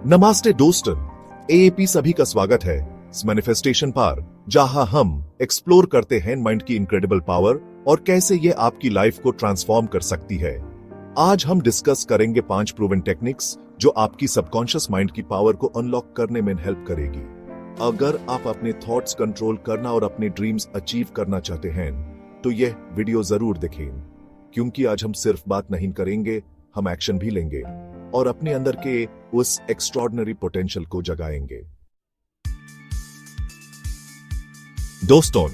नमस्ते दोस्तन, एएपी सभी का स्वागत है इस मैनिफेस्टेशन पर, जहां हम एक्सप्लोर करते हैं माइंड की इनक्रेडिबल पावर और कैसे ये आपकी लाइफ को ट्रांसफॉर्म कर सकती है। आज हम डिस्कस करेंगे 5 प्रूवन टेक्निक्स जो आपकी सबकॉन्शियस माइंड की पावर को अनलॉक करने में हेल्प करेगी। अगर आप अपने थॉट्स कंट्रोल करना और अपने ड्रीम्स अचीव करना चाहते हैं तो यह वीडियो जरूर देखें, क्योंकि आज हम सिर्फ बात नहीं करेंगे, हम एक्शन भी लेंगे और अपने अंदर के उस एक्स्ट्रॉर्डिनरी पोटेंशियल को जगाएंगे। दोस्तों,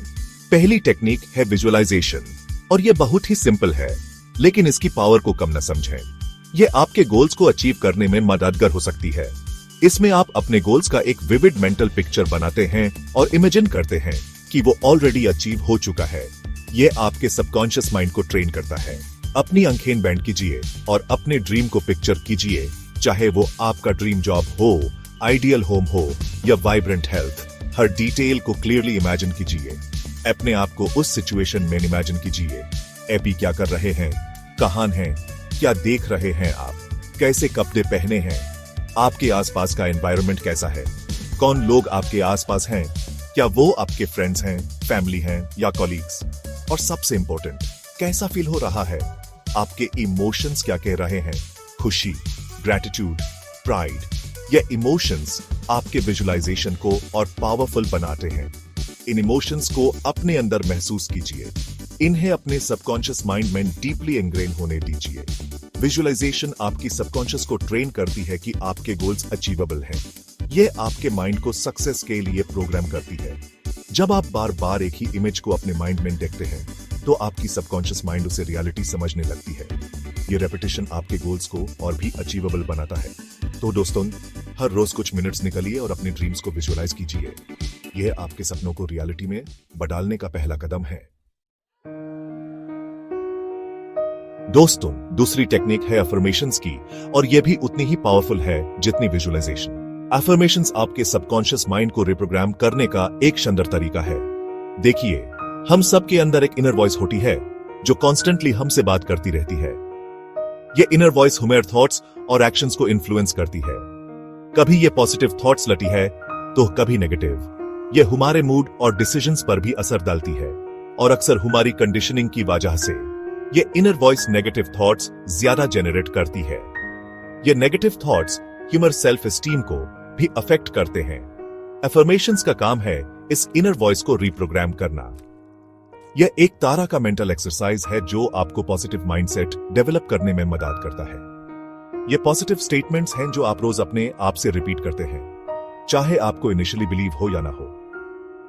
पहली टेक्निक है विजुअलाइजेशन और यह बहुत ही सिंपल है, लेकिन इसकी पावर को कम न समझें। यह आपके गोल्स को अचीव करने में मददगार हो सकती है। इसमें आप अपने गोल्स का एक विविड मेंटल पिक्चर बनाते हैं और इमेजिन करते हैं कि वो ऑलरेडी अचीव हो चुका है। यह आपके सबकॉन्शियस माइंड को ट्रेन करता है। अपनी आंखें बैंड कीजिए और अपने ड्रीम को पिक्चर कीजिए, चाहे वो आपका ड्रीम जॉब हो, आइडियल होम हो या वाइब्रेंट हेल्थ। हर डिटेल को क्लियरली इमेजिन कीजिए। अपने आप को उस सिचुएशन में इमेजिन कीजिए। एपी क्या कर रहे हैं, कहां हैं, क्या देख रहे हैं आप, कैसे कपड़े पहने हैं, आपके आसपास का एनवायरनमेंट कैसा है, कौन लोग आपके आसपास हैं, क्या वो आपके फ्रेंड्स हैं, फैमिली हैं या कॉलीग्स, और सबसे इंपॉर्टेंट, कैसा फील हो रहा है, आपके इमोशंस क्या कह रहे हैं, खुशी, ग्रैटिट्यूड, प्राइड। ये इमोशंस आपके विजुअलाइजेशन को और पावरफुल बनाते हैं। इन इमोशंस को अपने अंदर महसूस कीजिए, इन्हें अपने सबकॉन्शियस माइंड में डीपली इंग्रेन होने दीजिए। विजुअलाइजेशन आपकी सबकॉन्शियस को ट्रेन करती है कि आपके गोल्स अचीवेबल हैं। ये आपके माइंड को सक्सेस के लिए प्रोग्राम करती है। जब आप बार बार एक ही इमेज को अपने माइंड में देखते हैं तो आपकी सबकॉन्शियस माइंड उसे रियलिटी समझने लगती है। ये रेपिटेशन आपके गोल्स को और भी अचीवेबल बनाता है। तो दोस्तों, हर रोज कुछ मिनट्स निकालिए और अपने ड्रीम्स को विजुअलाइज कीजिए। यह आपके सपनों को रियलिटी में बदलने का पहला कदम है। दोस्तों, दूसरी टेक्निक है अफर्मेशंस की और यह भी उतनी ही पावरफुल है जितनी विजुअलाइजेशन। अफर्मेशंस आपके सबकॉन्शियस माइंड को रिप्रोग्राम करने का एक शानदार तरीका है। देखिए, हम सब के अंदर एक इनर वॉइस होती है जो कॉन्स्टेंटली हमसे बात करती रहती है। ये इनर वॉइस हमारे थॉट्स और एक्शंस को इन्फ्लुएंस करती है। कभी ये पॉजिटिव थॉट्स लाती है तो कभी नेगेटिव। ये हमारे मूड और डिसीजंस पर भी असर डालती है और अक्सर हमारी कंडीशनिंग की वजह से ये इनर वॉइस नेगेटिव थॉट्स ज्यादा जनरेट करती है। ये negative thoughts humour self esteem को भी अफेक्ट करते हैं। अफर्मेशंस का काम है इस इनर वॉइस को रिप्रोग्राम करना। यह एक तरह का मेंटल एक्सरसाइज है जो आपको पॉजिटिव माइंडसेट डेवलप करने में मदद करता है। ये पॉजिटिव स्टेटमेंट्स हैं जो आप रोज अपने आप से रिपीट करते हैं, चाहे आपको इनिशियली बिलीव हो या ना हो।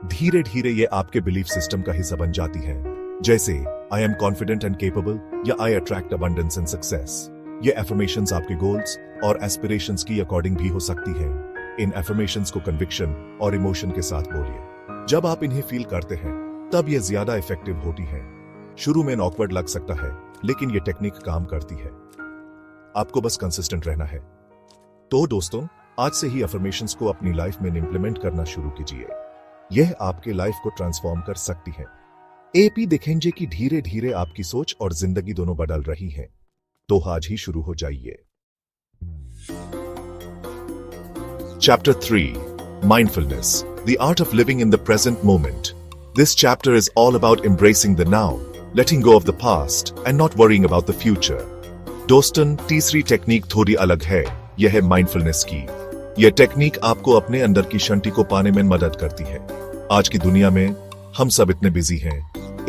धीरे धीरे ये आपके बिलीफ सिस्टम का हिस्सा बन जाती है, जैसे I am confident and capable या आई अट्रैक्ट अबंडेंस एंड सक्सेस। ये एफर्मेशंस आपके गोल्स और एस्पिरेशंस की अकॉर्डिंग भी हो सकती है। इन एफर्मेशंस को कन्विक्शन और इमोशन के साथ बोलिए। जब आप इन्हें फील करते हैं तब ये ज्यादा इफेक्टिव होती है। शुरू में ऑकवर्ड लग सकता है, लेकिन ये टेक्निक काम करती है। आपको बस कंसिस्टेंट रहना है। तो दोस्तों, आज से ही अफर्मेशंस को अपनी लाइफ में इंप्लीमेंट करना शुरू कीजिए। यह आपके लाइफ को ट्रांसफॉर्म कर सकती है। एपी देखेंगे कि धीरे धीरे आपकी सोच और जिंदगी दोनों बदल रही है। तो आज ही शुरू हो जाइए। Chapter 3, mindfulness, the art of living in the present moment. This chapter is all about embracing the now, letting go of the past and not worrying about the future. दोस्तों, तीसरी टेक्निक थोड़ी अलग है। यह है माइंडफुलनेस की। यह technique आपको अपने अंदर की शांति को पाने में मदद करती है। आज की दुनिया में हम सब इतने बिजी हैं,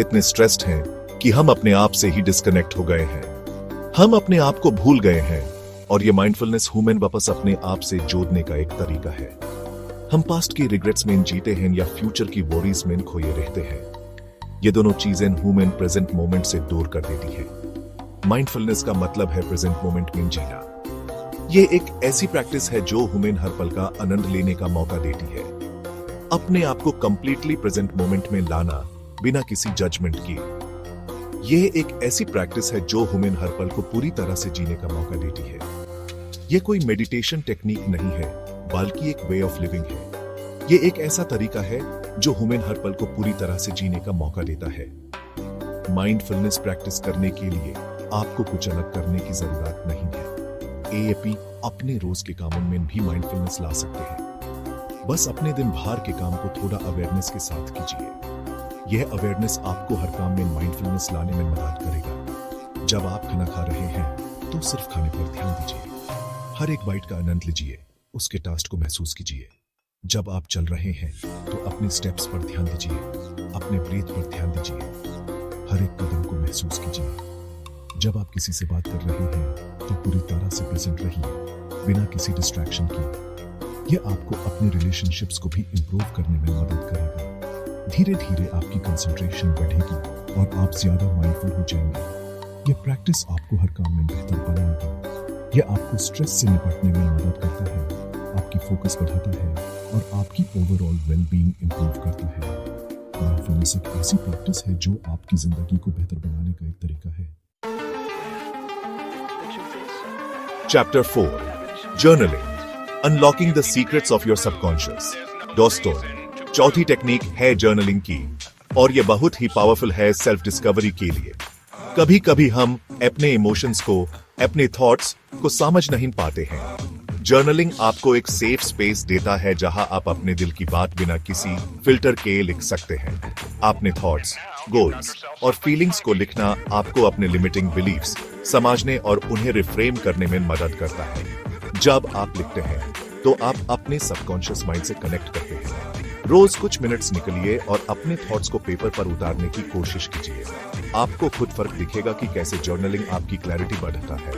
इतने स्ट्रेस्ड हैं कि हम अपने आप से ही डिस्कनेक्ट हो गए हैं। हम अपने आप को भूल गए हैं और यह माइंडफुलनेस ह्यूमन वापस अपने आप से जोड़ने का एक तरीका है। हम पास्ट की रिग्रेट्स में जीते हैं या फ्यूचर की वॉरीज में खोए रहते हैं। ये दोनों चीजें ह्यूमन प्रेजेंट मोमेंट से दूर कर देती है। माइंडफुलनेस का मतलब है प्रेजेंट मोमेंट में जीना। ये एक ऐसी प्रैक्टिस है जो ह्यूमन हर पल का आनंद लेने का मौका देती है। अपने आप को कंप्लीटली प्रेजेंट मोमेंट में लाना बिना किसी जजमेंट के। यह एक ऐसी प्रैक्टिस है जो ह्यूमन हर पल को पूरी तरह से जीने का मौका देती है। यह कोई मेडिटेशन टेक्निक नहीं है, बल्कि एक वे ऑफ लिविंग है। ये एक ऐसा तरीका है जो ह्यूमन हर पल को पूरी तरह से जीने का मौका देता है। माइंडफुलनेस प्रैक्टिस करने के लिए आपको कुछ अलग करने की जरूरत नहीं है। एएपी अपने रोज के कामों में भी माइंडफुलनेस ला सकते हैं। बस अपने दिन भर के काम को थोड़ा अवेयरनेस के साथ कीजिए। यह अवेयरनेस आपको हर काम में माइंडफुलनेस लाने में मदद करेगा। जब आप खाना खा रहे हैं तो सिर्फ खाने पर ध्यान दीजिए। हर एक बाइट का आनंद लीजिए, उसके टेस्ट को महसूस कीजिए। जब आप चल रहे हैं तो अपने स्टेप्स पर ध्यान दीजिए, अपने ब्रीथ पर ध्यान दीजिए। हर एक कदम को महसूस कीजिए। जब आप किसी से बात कर रहे हैं तो पूरी तरह से प्रेजेंट रहिए, बिना किसी डिस्ट्रैक्शन के। यह आपको अपने रिलेशनशिप्स को भी इंप्रूव करने में मदद करेगा। धीरे धीरे आपकी कंसंट्रेशन बढ़ेगी और आप ज्यादा माइंडफुल हो जाएंगे। यह प्रैक्टिस आपको हर काम में बेहतर बनाएगी। यह आपको स्ट्रेस से निपटने में मदद करता है, आपकी फोकस बढ़ाता है और आपकी ओवरऑल वेलबीइंग इंप्रूव करता है। माइंडफुलनेस एक ऐसी प्रैक्टिस है जो आपकी जिंदगी को बेहतर बनाने का एक तरीका है। Chapter 4 journaling unlocking the secrets of your subconscious. दोस्तों, चौथी टेक्निक है जर्नलिंग की और यह बहुत ही पावरफुल है सेल्फ डिस्कवरी के लिए। कभी कभी हम अपने इमोशंस को, अपने थॉट्स को समझ नहीं पाते हैं। जर्नलिंग आपको एक सेफ स्पेस देता है जहां आप अपने दिल की बात बिना किसी फिल्टर के लिख सकते हैं। अपने थॉट्स, गोल्स और फीलिंग्स को लिखना आपको अपने लिमिटिंग बिलीफ्स समझने और उन्हें रिफ्रेम करने में मदद करता है। जब आप लिखते हैं तो आप अपने सबकॉन्शियस माइंड से कनेक्ट करते हैं। रोज कुछ मिनट्स निकलिए और अपने थॉट्स को पेपर पर उतारने की कोशिश कीजिए। आपको खुद फर्क दिखेगा कि कैसे जर्नलिंग आपकी क्लैरिटी बढ़ाता है,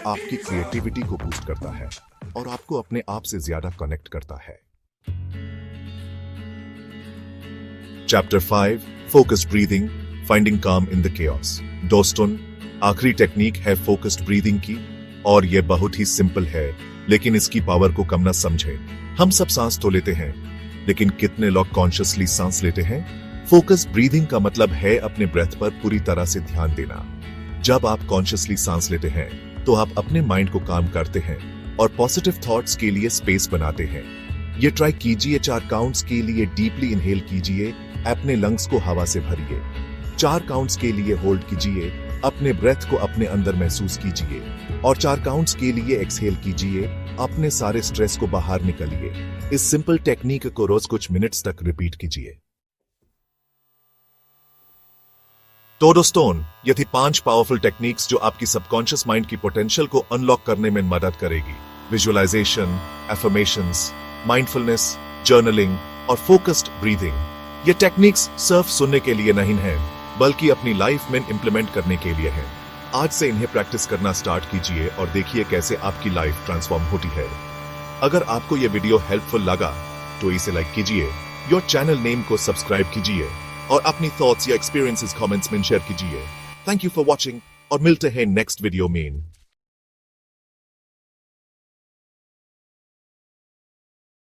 आपकी क्रिएटिविटी को बूस्ट करता है और आपको अपने आप से ज्यादा कनेक्ट करता है। चैप्टर 5 फोकस्ड ब्रीदिंग फाइंडिंग काम इन द केओस। दोस्तों, आखिरी टेक्निक है फोकस्ड ब्रीदिंग की और यह बहुत ही सिंपल है, लेकिन इसकी पावर को कम ना समझे। हम सब सांस तो लेते हैं, लेकिन कितने लोग कॉन्शियसली सांस लेते हैं? फोकस्ड ब्रीदिंग का मतलब है अपने ब्रेथ पर पूरी तरह से ध्यान देना। जब आप कॉन्शियसली सांस लेते हैं तो आप अपने माइंड को काम करते हैं और पॉजिटिव थॉट्स के लिए स्पेस बनाते हैं। ये ट्राई कीजिए। 4 काउंट्स के लिए डीपली इनहेल कीजिए, अपने लंग्स को हवा से भरिए। 4 काउंट्स के लिए होल्ड कीजिए, अपने ब्रेथ को अपने अंदर महसूस कीजिए और 4 काउंट्स के लिए एक्सहेल कीजिए, अपने सारे स्ट्रेस को बाहर निकालिए। इस सिंपल टेक्निक को रोज कुछ मिनट्स तक रिपीट कीजिए। तो दोस्तों, ये थी 5 पावरफुल टेक्निक्स जो आपकी सबकॉन्शियस माइंड की पोटेंशियल को अनलॉक करने में मदद करेगी। विजुअलाइजेशन, एफर्मेशंस, माइंडफुलनेस, जर्नलिंग और फोकस्ड ब्रीदिंग। ये टेक्निक्स सिर्फ सुनने के लिए नहीं है, बल्कि अपनी लाइफ में इंप्लीमेंट करने के लिए है। आज से इन्हें प्रैक्टिस करना स्टार्ट कीजिए और देखिए कैसे आपकी लाइफ ट्रांसफॉर्म होती है। अगर आपको यह वीडियो हेल्पफुल लगा तो इसे लाइक कीजिए, योर चैनल नेम को सब्सक्राइब कीजिए और अपनी थॉट्स या एक्सपीरियंसेस कमेंट्स में शेयर कीजिए। थैंक यू फॉर वॉचिंग और मिलते हैं नेक्स्ट वीडियो में।